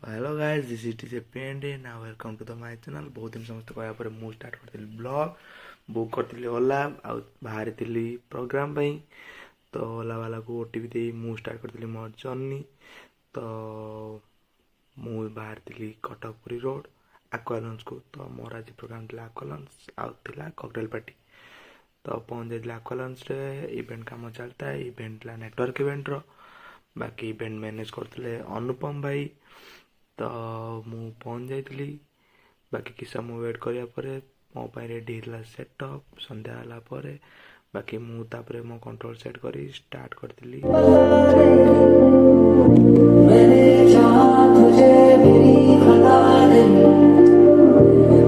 Hello guys, this is TJ Pande now welcome to the my channel. बहुत दिन समस्त कहया पर मु स्टार्ट करथिल ब्लॉग बुक करथिल ओला आ बाहर थिली प्रोग्राम पई। तो ओला वाला को ओटीपी दे मु स्टार्ट करथिल मोर जर्नी। तो मु बाहर थिली कटकपुरी रोड एक्वालंस को। तो मोर आज प्रोग्राम थिला एक्वालंस आ थिला कॉकटेल पार्टी। तो पहुंच जाइला एक्वालंस रे। इवेंट काम चलता है, इवेंट ला नेटवर्क इवेंट रो। बाकी इवेंट मैनेज करथिले अनुपम भाई। तो मु पहुंच जाइली। बाकी किस समय वेट करिया परे मो पाई रेडी होला सेटअप संध्या होला परे। बाकी मु तापरे मो कंट्रोल सेट करी स्टार्ट करथिली। मैंने चाहा तुझे मेरी खता नहीं,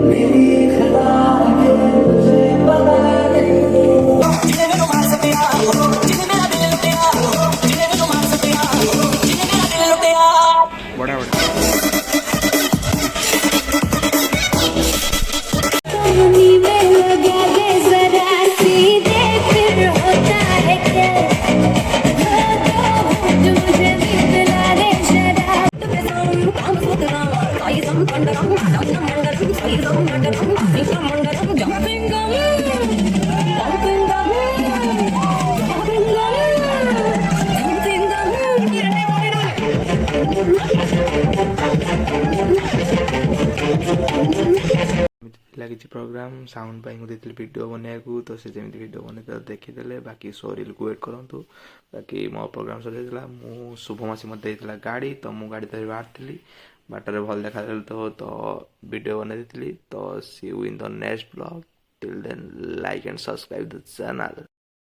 मेरी खता है तुझे पता नहीं। जिन्हें मैं मार सकते हो, जिन्हें मेरा दिल लुटे हो, जिन्हें मैं मार सकते हो, जिन्हें मेरा दिल लुटे हो। बड़ा बड़ा लगी प्रोग्राम साउंड पाई मुझे वीडियो बनवाक। तो से जमी वीडियो बन देखीदे। बाकी सो रील को वेट करूँ। बाकी मो प्रोग्राम सर मु शुभमासी मत गाड़ी। तो मु गाड़ी धरी बाहरी बाटर भल देखा तो वीडियो बनई। तो see you in the next blog. Till then like and subscribe the channel.